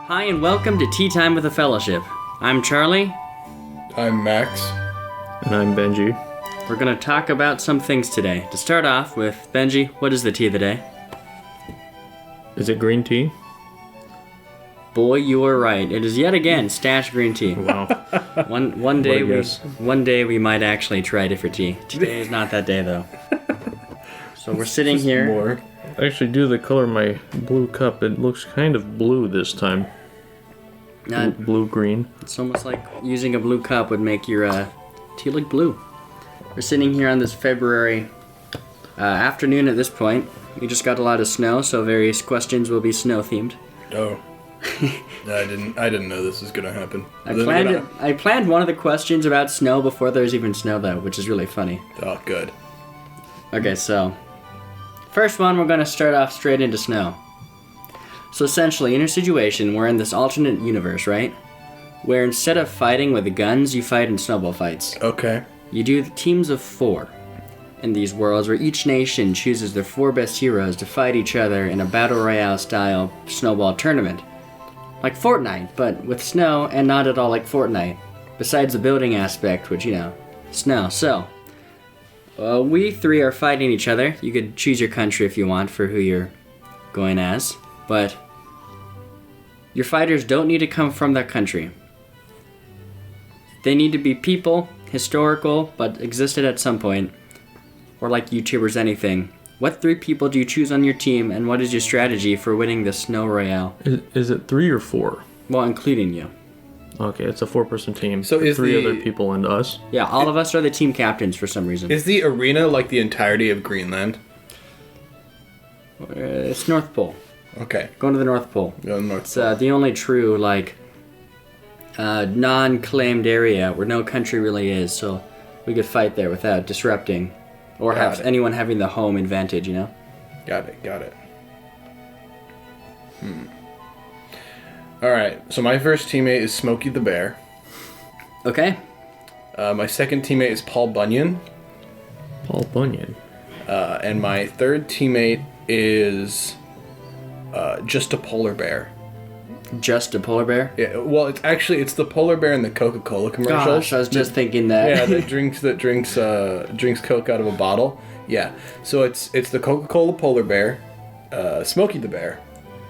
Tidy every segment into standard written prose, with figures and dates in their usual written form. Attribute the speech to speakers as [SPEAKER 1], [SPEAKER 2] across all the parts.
[SPEAKER 1] Hi and welcome to Tea Time with the Fellowship. I'm Charlie.
[SPEAKER 2] I'm Max.
[SPEAKER 3] And I'm Benji.
[SPEAKER 1] We're going to talk about some things today. To start off with, Benji, what is the tea of the day?
[SPEAKER 3] Is it green tea?
[SPEAKER 1] Boy, you are right. It is yet again stash green tea.
[SPEAKER 3] Wow.
[SPEAKER 1] One day we might actually try different tea. Today is not that day though. So we're sitting here.
[SPEAKER 2] More.
[SPEAKER 3] Actually, due to the color of my blue cup, it looks kind of blue this time. Blue-green.
[SPEAKER 1] It's almost like using a blue cup would make your tea look blue. We're sitting here on this February afternoon at this point. We just got a lot of snow, so various questions will be snow-themed.
[SPEAKER 2] Oh. I didn't know this was gonna happen.
[SPEAKER 1] I planned one of the questions about snow before there was even snow, though, which is really funny.
[SPEAKER 2] Oh, good.
[SPEAKER 1] Okay, so first one, we're gonna start off straight into snow. So essentially, in a situation, we're in this alternate universe, right? Where instead of fighting with guns, you fight in snowball fights.
[SPEAKER 2] Okay.
[SPEAKER 1] You do teams of 4 in these worlds where each nation chooses their 4 best heroes to fight each other in a battle royale style snowball tournament. Like Fortnite, but with snow and not at all like Fortnite. Besides the building aspect, which, snow. So, we 3 are fighting each other. You could choose your country if you want for who you're going as, but your fighters don't need to come from that country. They need to be people, historical, but existed at some point, or like YouTubers, anything. What 3 people do you choose on your team, and what is your strategy for winning the Snow Royale?
[SPEAKER 3] Is it 3 or 4?
[SPEAKER 1] Well, including you.
[SPEAKER 3] Okay, it's a 4-person team.
[SPEAKER 2] So is
[SPEAKER 3] 3 other people and us?
[SPEAKER 1] Yeah, all of us are the team captains for some reason.
[SPEAKER 2] Is the arena like the entirety of Greenland?
[SPEAKER 1] It's North Pole.
[SPEAKER 2] Okay.
[SPEAKER 1] Going to the North Pole.
[SPEAKER 2] Go to the North
[SPEAKER 1] It's
[SPEAKER 2] Pole.
[SPEAKER 1] the only true, non-claimed area where no country really is, so we could fight there without disrupting or
[SPEAKER 2] Got it.
[SPEAKER 1] anyone having the home advantage,
[SPEAKER 2] Got it. Alright, so my first teammate is Smokey the Bear.
[SPEAKER 1] Okay.
[SPEAKER 2] My second teammate is Paul Bunyan.
[SPEAKER 3] Paul Bunyan.
[SPEAKER 2] And my third teammate is just a polar bear.
[SPEAKER 1] Just a polar bear?
[SPEAKER 2] Yeah, well, it's the polar bear in the Coca-Cola commercials.
[SPEAKER 1] Gosh, I was just thinking that.
[SPEAKER 2] Yeah, that drinks Coke out of a bottle. Yeah, so it's the Coca-Cola polar bear, Smokey the Bear,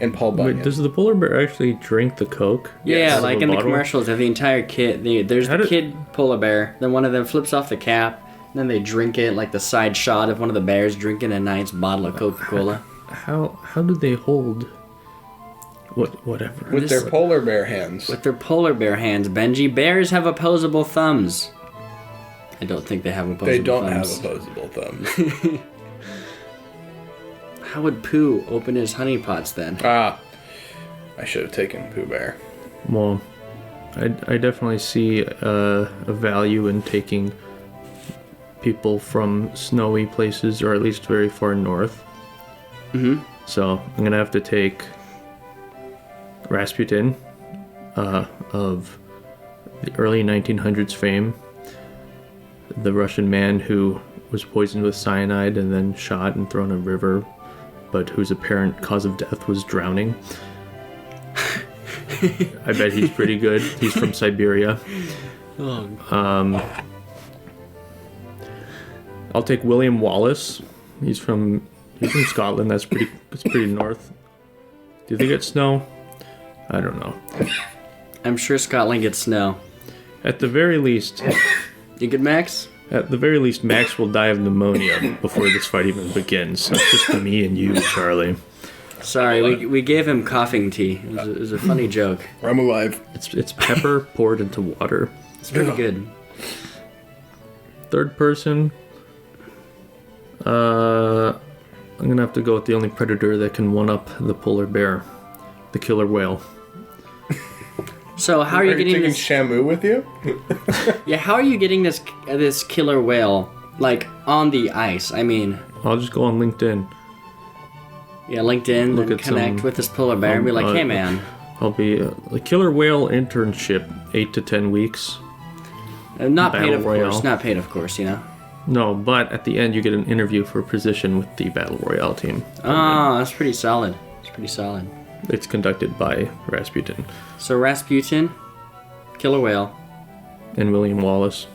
[SPEAKER 2] and Paul Bunyan.
[SPEAKER 3] Wait, does the polar bear actually drink the Coke?
[SPEAKER 1] Yeah,
[SPEAKER 2] Yes.
[SPEAKER 1] like in the commercials, they have the entire kit. There's the kid polar bear, then one of them flips off the cap, and then they drink it, like the side shot of one of the bears drinking a nice bottle of Coca-Cola.
[SPEAKER 3] How do they hold... Whatever.
[SPEAKER 2] With their polar bear hands.
[SPEAKER 1] With their polar bear hands, Benji. Bears have opposable thumbs. I don't think they have opposable thumbs.
[SPEAKER 2] They don't have opposable thumbs.
[SPEAKER 1] How would Pooh open his honey pots then?
[SPEAKER 2] I should have taken Pooh Bear.
[SPEAKER 3] Well, I definitely see a value in taking people from snowy places, or at least very far north.
[SPEAKER 1] Mm-hmm.
[SPEAKER 3] So I'm gonna have to take Rasputin, of the early 1900s fame, the Russian man who was poisoned with cyanide and then shot and thrown in a river, but whose apparent cause of death was drowning. I bet he's pretty good. He's from Siberia. I'll take William Wallace. He's from Scotland. It's pretty north. Do they get snow? I don't know.
[SPEAKER 1] I'm sure Scotland gets snow.
[SPEAKER 3] At the very least...
[SPEAKER 1] You good, Max?
[SPEAKER 3] At the very least, Max will die of pneumonia before this fight even begins. So it's just me and you, Charlie.
[SPEAKER 1] Sorry, we gave him coughing tea. It was a funny joke.
[SPEAKER 2] I'm alive.
[SPEAKER 3] It's pepper poured into water.
[SPEAKER 1] It's pretty good.
[SPEAKER 3] Third person... I'm gonna have to go with the only predator that can one-up the polar bear. The killer whale.
[SPEAKER 1] So how are you getting
[SPEAKER 2] taking
[SPEAKER 1] this?
[SPEAKER 2] Shamu with you?
[SPEAKER 1] Yeah, how are you getting this killer whale on the ice? I mean,
[SPEAKER 3] I'll just go on LinkedIn.
[SPEAKER 1] yeah, LinkedIn,
[SPEAKER 3] Look
[SPEAKER 1] and
[SPEAKER 3] at
[SPEAKER 1] connect with this polar bear and be like, hey man,
[SPEAKER 3] I'll be a killer whale internship, 8 to 10 weeks.
[SPEAKER 1] not paid
[SPEAKER 3] Battle
[SPEAKER 1] of
[SPEAKER 3] Royale.
[SPEAKER 1] course, not paid of course,
[SPEAKER 3] No, but at the end you get an interview for a position with the Battle Royale team.
[SPEAKER 1] Oh, that's pretty solid. It's pretty solid.
[SPEAKER 3] it's conducted by Rasputin
[SPEAKER 1] So Rasputin, killer whale.
[SPEAKER 3] and William Wallace,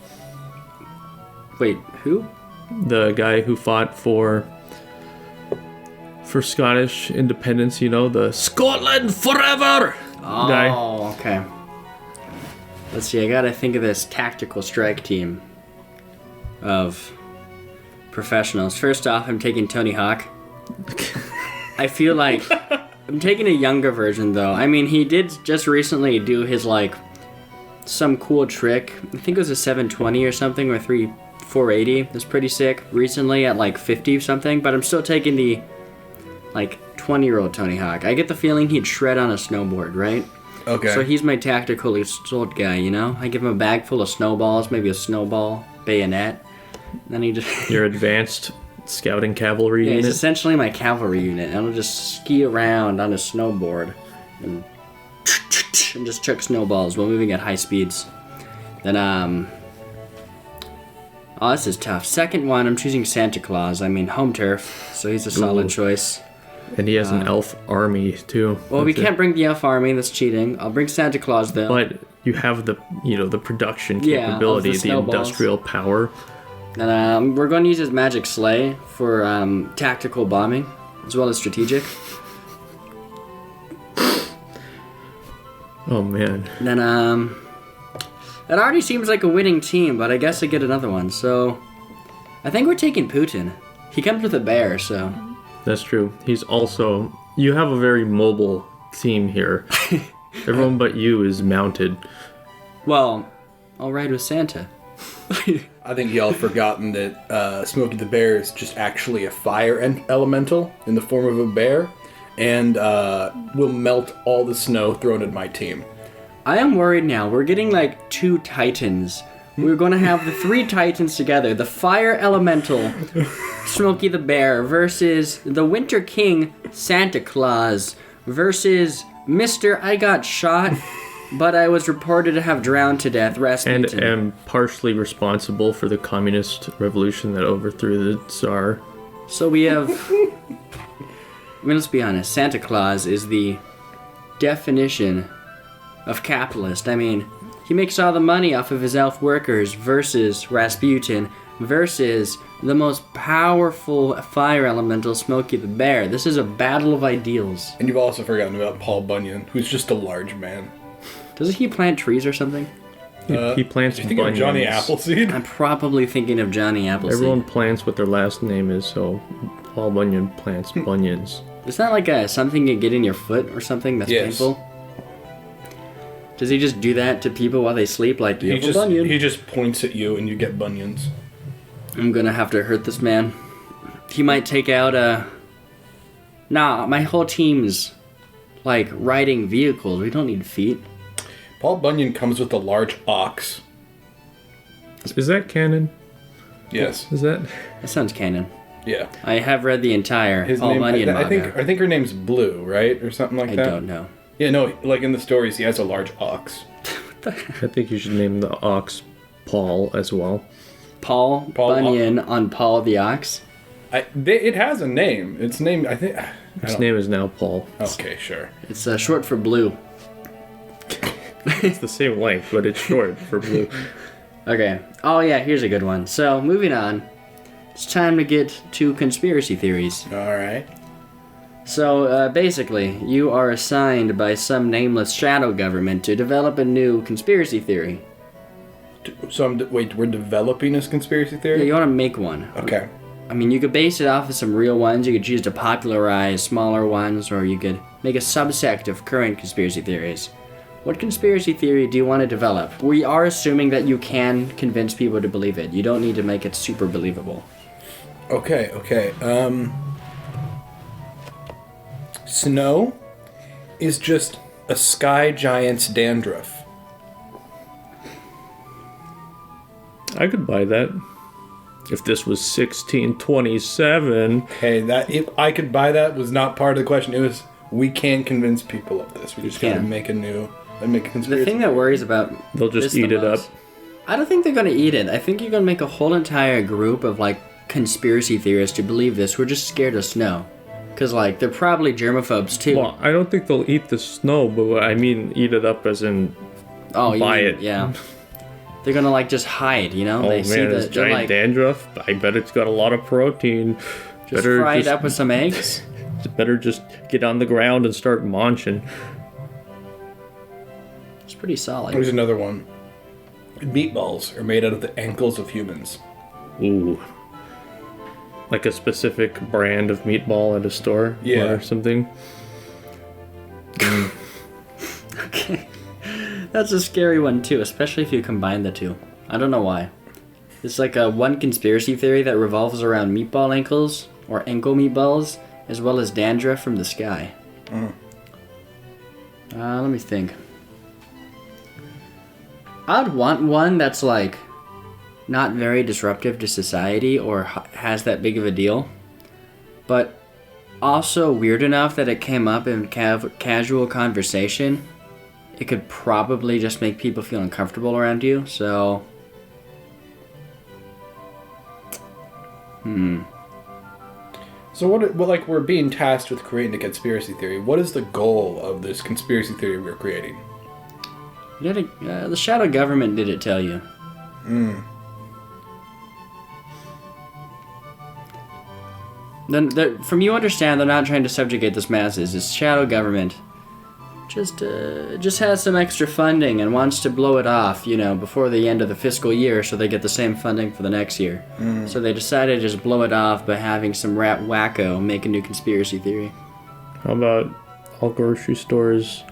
[SPEAKER 1] Wait, who?
[SPEAKER 3] the guy who fought for Scottish independence. You know, the Scotland forever guy.
[SPEAKER 1] Oh, okay. Let's see, I gotta think of this tactical strike team of professionals. First off, I'm taking Tony Hawk. I feel like I'm taking a younger version, though. I mean, he did just recently do his, like, some cool trick. I think it was a 720 or something, or 480. It was pretty sick. Recently at, like, 50 something, but I'm still taking the, like, 20-year-old Tony Hawk. I get the feeling he'd shred on a snowboard, right?
[SPEAKER 2] Okay.
[SPEAKER 1] So he's my tactical assault guy, you know? I give him a bag full of snowballs, maybe a snowball, bayonet. Then he just...
[SPEAKER 3] Your advanced scouting cavalry
[SPEAKER 1] Yeah,
[SPEAKER 3] unit.
[SPEAKER 1] he's essentially my cavalry unit. And I'll just ski around on a snowboard and just chuck snowballs while moving at high speeds. Then, oh, this is tough. Second one, I'm choosing Santa Claus. I mean, home turf, so he's a solid
[SPEAKER 3] Ooh.
[SPEAKER 1] choice.
[SPEAKER 3] And he has an elf army too.
[SPEAKER 1] Well, we
[SPEAKER 3] That's it.
[SPEAKER 1] can't bring the elf army. That's cheating. I'll bring Santa Claus though.
[SPEAKER 3] But you have the production
[SPEAKER 1] Yeah, of
[SPEAKER 3] capability,
[SPEAKER 1] the
[SPEAKER 3] the
[SPEAKER 1] snowballs.
[SPEAKER 3] industrial power.
[SPEAKER 1] And we're going to use his magic sleigh for tactical bombing as well as strategic.
[SPEAKER 3] Oh man.
[SPEAKER 1] Then it already seems like a winning team, but I guess I get another one. So I think we're taking Putin. He comes with a bear, so
[SPEAKER 3] That's true. He's also... You have a very mobile team here. Everyone but you is mounted.
[SPEAKER 1] well, I'll ride with Santa.
[SPEAKER 2] I think y'all have forgotten that Smokey the Bear is just actually a fire elemental in the form of a bear, and will melt all the snow thrown at my team.
[SPEAKER 1] I am worried now. We're getting like two titans. We're going to have the three titans together. The fire elemental, Smokey the Bear, versus the Winter King, Santa Claus, versus Mr. I got shot, but I was reported to have drowned to death,
[SPEAKER 3] And
[SPEAKER 1] Rasputin.
[SPEAKER 3] am partially responsible for the communist revolution that overthrew the Tsar.
[SPEAKER 1] So we have... I mean, let's be honest. Santa Claus is the definition of capitalist. I mean, he makes all the money off of his elf workers versus Rasputin versus the most powerful fire elemental, Smokey the Bear. This is a battle of ideals.
[SPEAKER 2] And you've also forgotten about Paul Bunyan, who's just a large man.
[SPEAKER 1] Doesn't he plant trees or something?
[SPEAKER 3] He plants
[SPEAKER 2] You think of
[SPEAKER 3] bunions.
[SPEAKER 2] Johnny Appleseed?
[SPEAKER 1] I'm probably thinking of Johnny Appleseed.
[SPEAKER 3] Everyone plants what their last name is, so Paul Bunyan plants bunions.
[SPEAKER 1] Is that like something you get in your foot or something that's
[SPEAKER 2] Yes.
[SPEAKER 1] painful? Does he just do that to people while they sleep? Like, you have a
[SPEAKER 2] He
[SPEAKER 1] bunion.
[SPEAKER 2] just points at you and you get bunions.
[SPEAKER 1] I'm gonna have to hurt this man. He might take out Nah, my whole team's, like, riding vehicles. We don't need feet.
[SPEAKER 2] Paul Bunyan comes with a large ox.
[SPEAKER 3] Is that canon?
[SPEAKER 2] Yes.
[SPEAKER 3] Is that...
[SPEAKER 1] That sounds canon.
[SPEAKER 2] Yeah.
[SPEAKER 1] I have read the entire
[SPEAKER 2] His
[SPEAKER 1] Paul
[SPEAKER 2] name,
[SPEAKER 1] Bunyan
[SPEAKER 2] I think
[SPEAKER 1] manga.
[SPEAKER 2] I think her name's Blue, right? Or something like
[SPEAKER 1] I
[SPEAKER 2] that.
[SPEAKER 1] don't know.
[SPEAKER 2] Yeah, no, like in the stories, he has a large ox.
[SPEAKER 3] I think you should name the ox Paul as well.
[SPEAKER 1] Paul
[SPEAKER 2] Paul
[SPEAKER 1] Bunyan on Paul the Ox.
[SPEAKER 2] It has a name. It's named, I think...
[SPEAKER 3] His name is now Paul.
[SPEAKER 2] Okay, sure.
[SPEAKER 1] It's short for blue.
[SPEAKER 3] It's the same length, but it's short for blue.
[SPEAKER 1] Okay. Oh yeah, here's a good one. So, moving on. It's time to get to conspiracy theories.
[SPEAKER 2] All right.
[SPEAKER 1] So, basically, you are assigned by some nameless shadow government to develop a new conspiracy theory.
[SPEAKER 2] So, wait, we're developing this conspiracy
[SPEAKER 1] Yeah,
[SPEAKER 2] theory?
[SPEAKER 1] you want to make one.
[SPEAKER 2] Okay.
[SPEAKER 1] I mean, you could base it off of some real ones, you could choose to popularize smaller ones, or you could make a subsect of current conspiracy theories. What conspiracy theory do you want to develop? We are assuming that you can convince people to believe it. You don't need to make it super believable.
[SPEAKER 2] Okay. Snow is just a sky giant's dandruff.
[SPEAKER 3] I could buy that. If this was 1627.
[SPEAKER 2] Okay, that if I could buy that was not part of the question. It was we can convince people of this. We just gotta
[SPEAKER 1] can.
[SPEAKER 2] make a conspiracy.
[SPEAKER 1] The thing that worries about
[SPEAKER 3] They'll just
[SPEAKER 1] this the
[SPEAKER 3] eat it
[SPEAKER 1] most-
[SPEAKER 3] up.
[SPEAKER 1] I don't think they're gonna eat it. I think you're gonna make a whole entire group of like conspiracy theorists to believe this. We're just scared of snow. Because, like, they're probably germaphobes, too.
[SPEAKER 3] Well, I don't think they'll eat the snow, but I mean eat it up as in buy it.
[SPEAKER 1] Yeah. They're gonna, like, just hide, you know?
[SPEAKER 3] Oh
[SPEAKER 1] They
[SPEAKER 3] man, this giant
[SPEAKER 1] like,
[SPEAKER 3] dandruff. I bet it's got a lot of protein.
[SPEAKER 1] just fry it up with some eggs.
[SPEAKER 3] Better just get on the ground and start munching.
[SPEAKER 1] It's pretty solid.
[SPEAKER 2] Here's another one. Meatballs are made out of the ankles of humans.
[SPEAKER 3] Ooh. Like a specific brand of meatball at a store or something.
[SPEAKER 1] Okay. That's a scary one, too, especially if you combine the two. I don't know why. It's like one conspiracy theory that revolves around meatball ankles, or ankle meatballs, as well as dandruff from the sky. Let me think. I'd want one that's, like, not very disruptive to society or has that big of a deal, but also weird enough that it came up in casual conversation. It could probably just make people feel uncomfortable around you, so...
[SPEAKER 2] So what, like, we're being tasked with creating a conspiracy theory. What is the goal of this conspiracy theory we're creating?
[SPEAKER 1] The shadow government did it tell you. Then, from you understand, they're not trying to subjugate the masses. It's shadow government. Just has some extra funding and wants to blow it off, you know, before the end of the fiscal year, so they get the same funding for the next year. So they decided to just blow it off by having some rat wacko make a new conspiracy theory.
[SPEAKER 3] How about all grocery stores?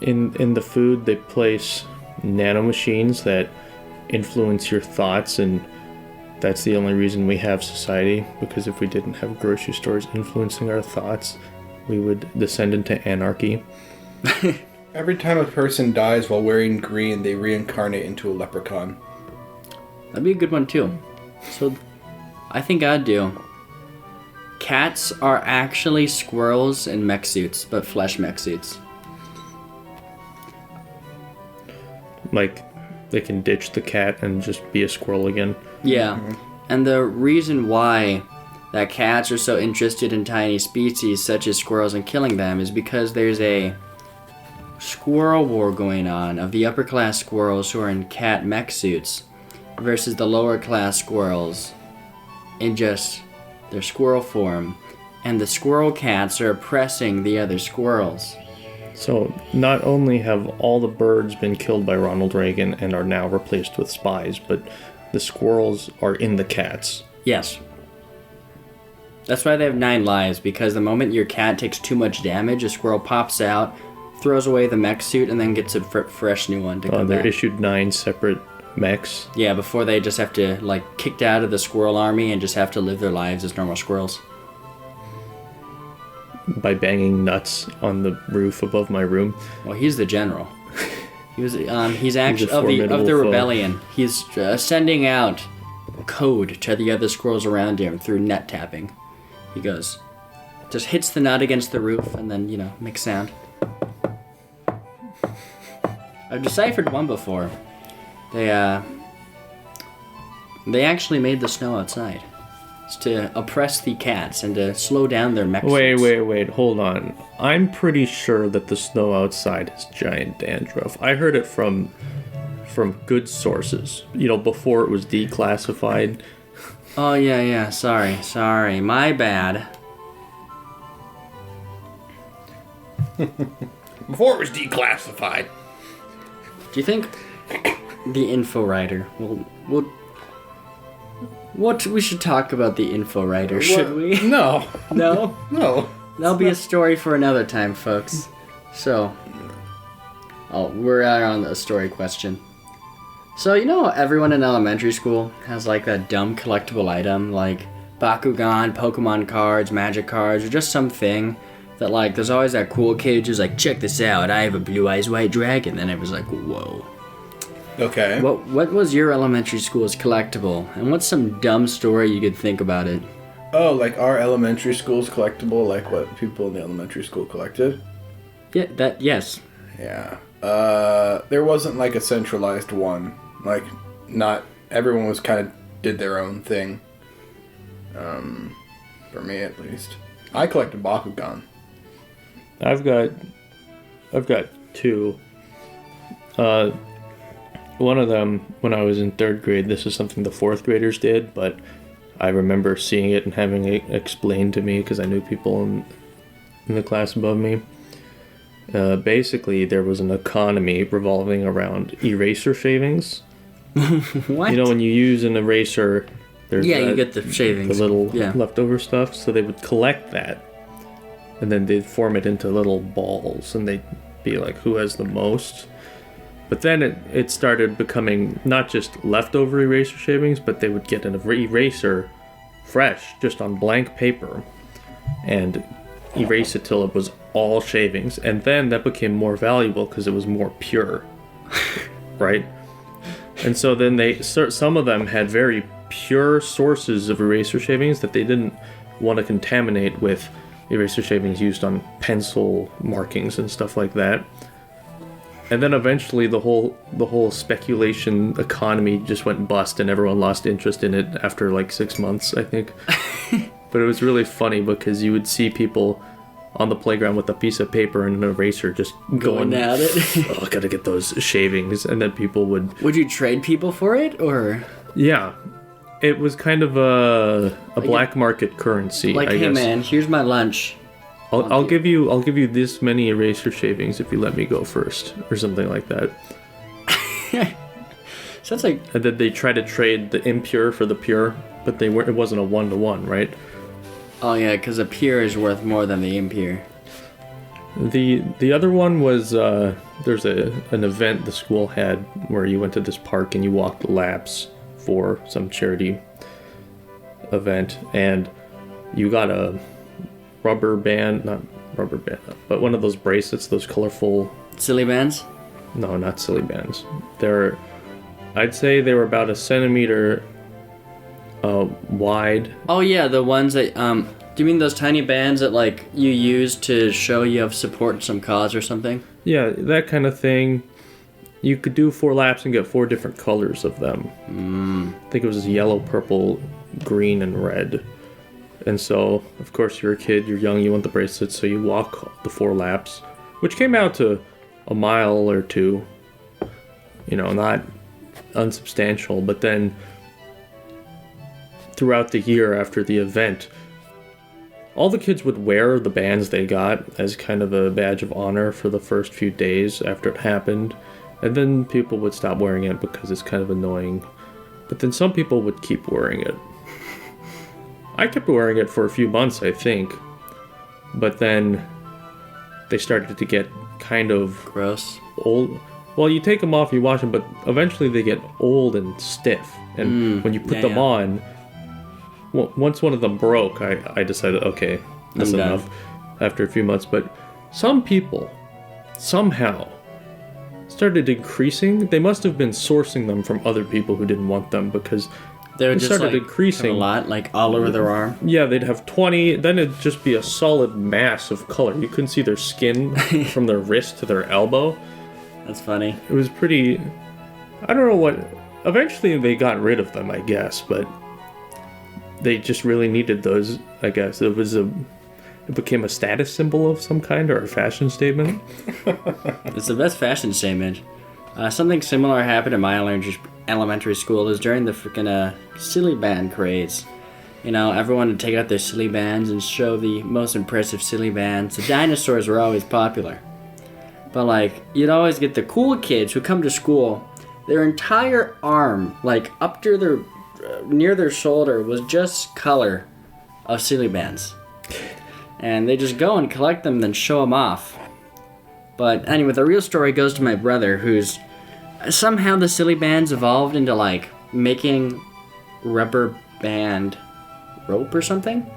[SPEAKER 3] In the food, they place nanomachines that influence your thoughts, and that's the only reason we have society, because if we didn't have grocery stores influencing our thoughts, we would descend into anarchy.
[SPEAKER 2] Every time a person dies while wearing green, they reincarnate into a leprechaun.
[SPEAKER 1] That'd be a good one, too. So, I think I'd do. Cats are actually squirrels in mech suits, but flesh mech suits.
[SPEAKER 3] Like, they can ditch the cat and just be a squirrel again.
[SPEAKER 1] Yeah, and the reason why that cats are so interested in tiny species such as squirrels and killing them is because there's a squirrel war going on of the upper class squirrels who are in cat mech suits versus the lower class squirrels in just their squirrel form, and the squirrel cats are oppressing the other squirrels.
[SPEAKER 3] So, not only have all the birds been killed by Ronald Reagan and are now replaced with spies, but the squirrels are in the cats.
[SPEAKER 1] Yes. That's why they have 9 lives, because the moment your cat takes too much damage, a squirrel pops out, throws away the mech suit, and then gets a fresh new one to come
[SPEAKER 3] They're
[SPEAKER 1] back.
[SPEAKER 3] issued 9 separate mechs.
[SPEAKER 1] Yeah, before they just have to, like, kicked out of the squirrel army and just have to live their lives as normal squirrels.
[SPEAKER 3] By banging nuts on the roof above my room.
[SPEAKER 1] Well, he's the general. He's actually of
[SPEAKER 3] formidable
[SPEAKER 1] the
[SPEAKER 3] foe.
[SPEAKER 1] rebellion. He's sending out code to the other squirrels around him through net tapping. He goes, just hits the nut against the roof and then, you know, makes sound. I've deciphered one before. They actually made the snow outside. It's to oppress the cats and to slow down their mech suits.
[SPEAKER 3] Wait, hold on. I'm pretty sure that the snow outside is giant dandruff. I heard it from good sources, you know, before it was declassified.
[SPEAKER 1] Oh, yeah, sorry, my bad.
[SPEAKER 2] Before it was declassified.
[SPEAKER 1] Do you think the info writer will what we should talk about the info writer, should we?
[SPEAKER 2] No.
[SPEAKER 1] No?
[SPEAKER 2] No.
[SPEAKER 1] That'll be a story for another time, folks. So, we're on the story question. So, you know, everyone in elementary school has, like, that dumb collectible item, like Bakugan, Pokemon cards, Magic cards, or just something that, like, there's always that cool kid who's like, check this out, I have a Blue Eyes White Dragon. And it was like, whoa.
[SPEAKER 2] Okay.
[SPEAKER 1] What was your elementary school's collectible? And what's some dumb story you could think about it?
[SPEAKER 2] Oh, like our elementary school's collectible, like what people in the elementary school collected?
[SPEAKER 1] Yeah, yes.
[SPEAKER 2] Yeah. There wasn't like a centralized one. Like, not everyone was kind of did their own thing. But for me at least. I collected Bakugan.
[SPEAKER 3] I've got two. One of them, when I was in 3rd grade, this is something the 4th graders did, but I remember seeing it and having it explained to me because I knew people in the class above me. Basically, there was an economy revolving around eraser shavings.
[SPEAKER 1] What?
[SPEAKER 3] You know, when you use an eraser, there's
[SPEAKER 1] you get the shavings.
[SPEAKER 3] the little leftover stuff. So they would collect that, and then they'd form it into little balls, and they'd be like, who has the most? But then it started becoming not just leftover eraser shavings, but they would get an eraser fresh, just on blank paper, and erase it till it was all shavings. And then that became more valuable because it was more pure, right? And so then some of them had very pure sources of eraser shavings that they didn't want to contaminate with eraser shavings used on pencil markings and stuff like that. And then eventually the whole speculation economy just went bust and everyone lost interest in it after like 6 months, I think. But it was really funny because you would see people on the playground with a piece of paper and an eraser just going
[SPEAKER 1] at it.
[SPEAKER 3] Oh, I gotta get those shavings. And then people would...
[SPEAKER 1] Would you trade people for it, or...?
[SPEAKER 3] Yeah. It was kind of a black market currency,
[SPEAKER 1] like,
[SPEAKER 3] I
[SPEAKER 1] hey
[SPEAKER 3] guess.
[SPEAKER 1] man, here's my lunch.
[SPEAKER 3] I'll give you this many eraser shavings if you let me go first, or something like that.
[SPEAKER 1] Sounds like...
[SPEAKER 3] And then they try to trade the impure for the pure, but it wasn't a 1-to-1, right?
[SPEAKER 1] Oh yeah, because the pure is worth more than the impure.
[SPEAKER 3] The other one was there's an event the school had where you went to this park and you walked laps for some charity event, and you got a rubber band, not rubber band, but one of those bracelets, those colorful...
[SPEAKER 1] Silly bands?
[SPEAKER 3] No, not silly bands. I'd say they were about a centimeter wide.
[SPEAKER 1] Oh yeah, the ones that, do you mean those tiny bands that, like, you use to show you have support some cause or something?
[SPEAKER 3] Yeah, that kind of thing. You could do 4 laps and get 4 different colors of them. I think it was yellow, purple, green, and red. And so, of course, you're a kid, you're young, you want the bracelet, so you walk the 4 laps, which came out to a mile or 2. You know, not unsubstantial, but then throughout the year after the event, all the kids would wear the bands they got as kind of a badge of honor for the first few days after it happened, and then people would stop wearing it because it's kind of annoying. But then some people would keep wearing it. I kept wearing it for a few months, I think, but then they started to get kind of
[SPEAKER 1] gross,
[SPEAKER 3] old. Well, you take them off, you wash them, but eventually they get old and stiff. And when you put them on, well, once one of them broke, I decided, okay, that's enough after a few months. But some people somehow started increasing. They must have been sourcing them from other people who didn't want them, because
[SPEAKER 1] they would
[SPEAKER 3] it
[SPEAKER 1] just
[SPEAKER 3] started
[SPEAKER 1] like
[SPEAKER 3] increasing
[SPEAKER 1] a lot, like all over their arm.
[SPEAKER 3] Yeah, they'd have 20, then it'd just be a solid mass of color. You couldn't see their skin from their wrist to their elbow.
[SPEAKER 1] That's funny.
[SPEAKER 3] It was pretty... I don't know what... Eventually they got rid of them, I guess, but they just really needed those, I guess. It became a status symbol of some kind, or a fashion statement.
[SPEAKER 1] It's the best fashion statement. Something similar happened in my elementary school. It was during the freaking silly band craze. You know, everyone would take out their silly bands and show the most impressive silly bands. The dinosaurs were always popular. But, like, you'd always get the cool kids who come to school, their entire arm, like, up to their, near their shoulder, was just color of silly bands. And they just go and collect them, then show them off. But anyway, the real story goes to my brother, who's... Somehow the silly bands evolved into, like, making rubber band rope or something.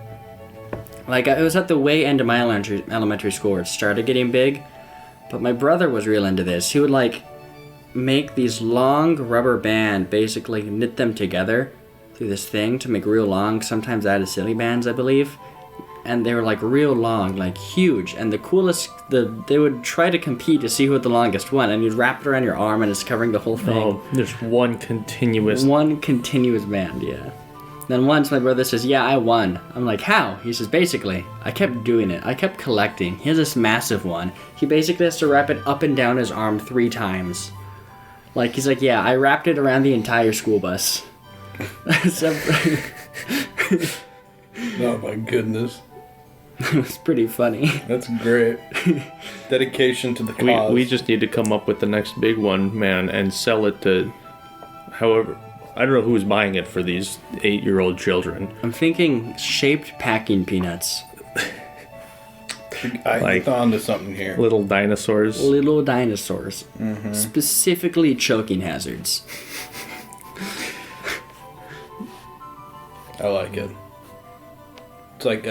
[SPEAKER 1] Like, it was at the way end of my elementary school where it started getting big. But my brother was real into this. He would, like, make these long rubber band, basically knit them together through this thing to make real long, sometimes out of silly bands, I believe. And they were, like, real long, like, huge. And the coolest, they would try to compete to see who had the longest one. And you'd wrap it around your arm and it's covering the whole thing.
[SPEAKER 3] Oh, there's one continuous...
[SPEAKER 1] One continuous band, yeah. Then once my brother says, yeah, I won. I'm like, how? He says, basically, I kept doing it. I kept collecting. He has this massive one. He basically has to wrap it up and down his arm 3 times. Like, he's like, yeah, I wrapped it around the entire school bus.
[SPEAKER 2] Oh my goodness.
[SPEAKER 1] It was pretty funny.
[SPEAKER 2] That's great. Dedication to the cause.
[SPEAKER 3] We just need to come up with the next big one, man, and sell it to however... I don't know who's buying it for these 8-year-old children.
[SPEAKER 1] I'm thinking shaped packing peanuts.
[SPEAKER 2] I thought onto something here.
[SPEAKER 3] Little dinosaurs.
[SPEAKER 1] Little dinosaurs. Mm-hmm. Specifically choking hazards.
[SPEAKER 2] I like it. It's like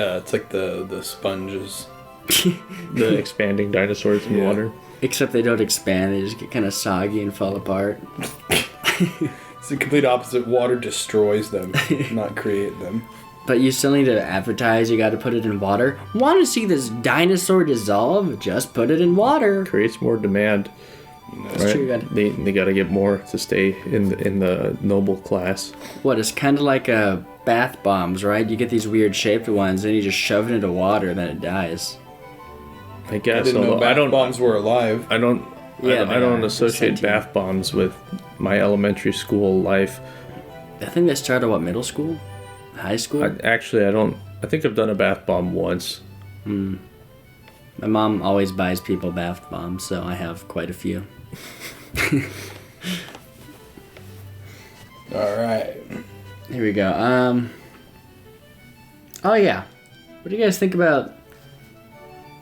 [SPEAKER 2] the sponges.
[SPEAKER 3] The expanding dinosaurs in water.
[SPEAKER 1] Except they don't expand, they just get kind of soggy and fall apart.
[SPEAKER 2] It's the complete opposite. Water destroys them, not create them.
[SPEAKER 1] But you still need to advertise, you gotta put it in water. Want to see this dinosaur dissolve? Just put it in water.
[SPEAKER 3] Creates more demand.
[SPEAKER 1] That's
[SPEAKER 3] right?
[SPEAKER 1] true.
[SPEAKER 3] They gotta get more to stay in the noble class.
[SPEAKER 1] What, it's kind of like bath bombs, right? You get these weird shaped ones, and you just shove it into water, then it dies.
[SPEAKER 3] I guess.
[SPEAKER 2] I didn't know bath bombs were alive.
[SPEAKER 3] I don't associate
[SPEAKER 1] sentient.
[SPEAKER 3] bath bombs with my elementary school life.
[SPEAKER 1] I think they started, middle school? High school?
[SPEAKER 3] I think I've done a bath bomb once.
[SPEAKER 1] My mom always buys people bath bombs, so I have quite a few.
[SPEAKER 2] Alright.
[SPEAKER 1] Here we go. Oh yeah. What do you guys think about...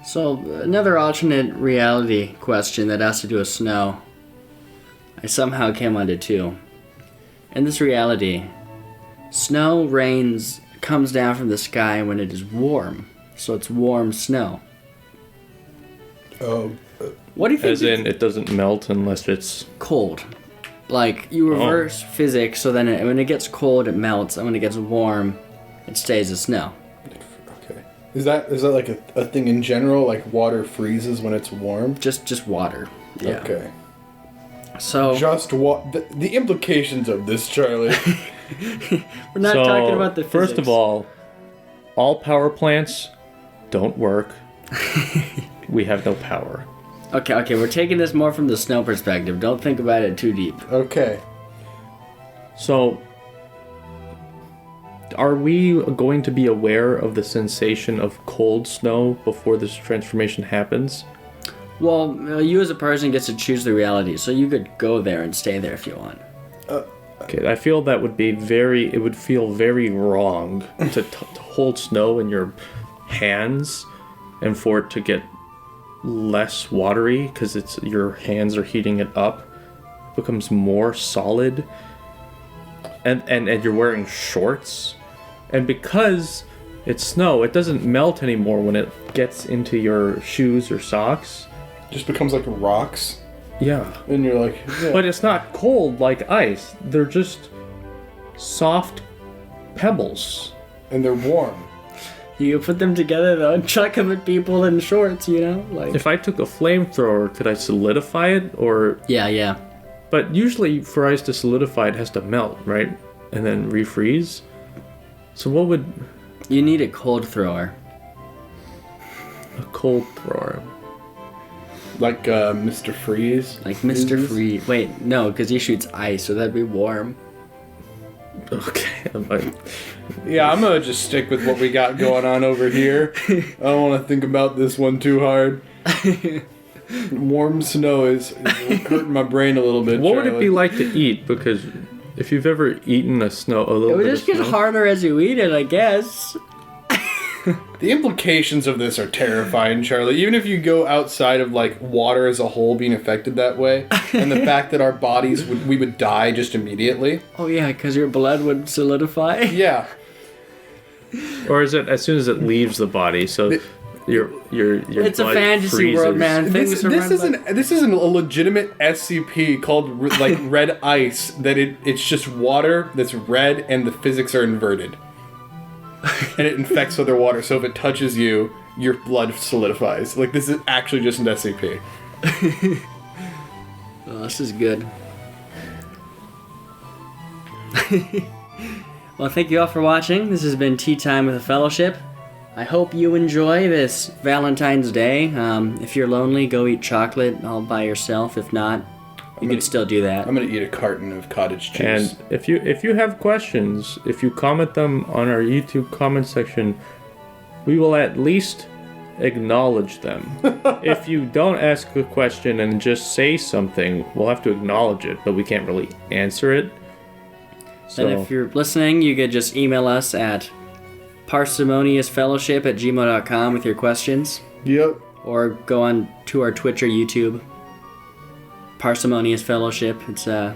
[SPEAKER 1] So, another alternate reality question that has to do with snow. I somehow came onto 2. In this reality, snow comes down from the sky when it is warm. So it's warm snow.
[SPEAKER 2] Oh.
[SPEAKER 1] What do you think?
[SPEAKER 3] As in, it doesn't melt unless it's...
[SPEAKER 1] cold. Like, you reverse physics, so then when it gets cold, it melts, and when it gets warm, it stays as snow.
[SPEAKER 2] Okay. Is that like a thing in general? Like water freezes when it's warm?
[SPEAKER 1] Just water. Yeah.
[SPEAKER 2] Okay.
[SPEAKER 1] So...
[SPEAKER 2] Just the implications of this, Charlie.
[SPEAKER 1] We're not talking about the physics.
[SPEAKER 3] First of all power plants don't work. We have no power.
[SPEAKER 1] Okay, we're taking this more from the snow perspective. Don't think about it too deep.
[SPEAKER 2] Okay.
[SPEAKER 3] So, are we going to be aware of the sensation of cold snow before this transformation happens?
[SPEAKER 1] Well, you as a person gets to choose the reality, so you could go there and stay there if you want.
[SPEAKER 3] Okay, I feel that would it would feel very wrong to hold snow in your hands and for it to get less watery because your hands are heating it up. It becomes more solid. And you're wearing shorts. And because it's snow, it doesn't melt anymore when it gets into your shoes or socks.
[SPEAKER 2] Just becomes like rocks.
[SPEAKER 3] Yeah.
[SPEAKER 2] And you're like... Yeah.
[SPEAKER 3] But it's not cold like ice. They're just soft pebbles.
[SPEAKER 2] And they're warm.
[SPEAKER 1] You put them together though and chuck them at people in shorts, you know? Like...
[SPEAKER 3] If I took a flamethrower, could I solidify it? Or...
[SPEAKER 1] Yeah.
[SPEAKER 3] But usually for ice to solidify, it has to melt, right? And then refreeze. So what would...
[SPEAKER 1] You need a cold thrower.
[SPEAKER 3] A cold thrower.
[SPEAKER 2] Like Mr. Freeze?
[SPEAKER 1] Like Mr. Freeze. Wait, no, because he shoots ice, so that'd be warm.
[SPEAKER 3] Okay.
[SPEAKER 2] Yeah, I'm gonna just stick with what we got going on over here. I don't want to think about this one too hard. Warm snow is hurting my brain a little bit.
[SPEAKER 3] What would it be like to eat? Because if you've ever eaten a little
[SPEAKER 1] It would
[SPEAKER 3] bit
[SPEAKER 1] just
[SPEAKER 3] of
[SPEAKER 1] get
[SPEAKER 3] snow,
[SPEAKER 1] harder as you eat it, I guess.
[SPEAKER 2] The implications of this are terrifying, Charlie. Even if you go outside of like water as a whole being affected that way, and the fact that our bodies we would die just immediately.
[SPEAKER 1] Oh yeah, because your blood would solidify.
[SPEAKER 2] Yeah.
[SPEAKER 3] or is it as soon as it leaves the body? So your
[SPEAKER 1] It's
[SPEAKER 3] blood
[SPEAKER 1] a fantasy
[SPEAKER 3] freezes.
[SPEAKER 1] world, man. Things
[SPEAKER 2] This isn't a legitimate SCP called like red ice. That it's just water that's red and the physics are inverted. And it infects other water, so if it touches you, your blood solidifies. Like, this is actually just an SCP.
[SPEAKER 1] Oh, this is good. Well, thank you all for watching. This has been Tea Time with a Fellowship. I hope you enjoy this Valentine's Day. If you're lonely, go eat chocolate all by yourself. If not, you can still do that.
[SPEAKER 2] I'm gonna eat a carton of cottage cheese.
[SPEAKER 3] And if you have questions, if you comment them on our YouTube comment section, we will at least acknowledge them. If you don't ask a question and just say something, we'll have to acknowledge it, but we can't really answer it. So
[SPEAKER 1] And if you're listening, you could just email us at parsimoniousfellowship@gmail.com with your questions.
[SPEAKER 2] Yep.
[SPEAKER 1] Or go on to our Twitch or YouTube. Parsimonious Fellowship. It's the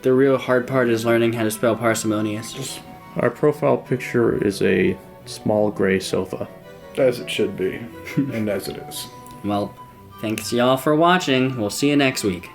[SPEAKER 1] real hard part is learning how to spell parsimonious.
[SPEAKER 3] our profile picture is a small gray sofa.
[SPEAKER 2] As it should be, and as it is.
[SPEAKER 1] Well, thanks y'all for watching. We'll see you next week.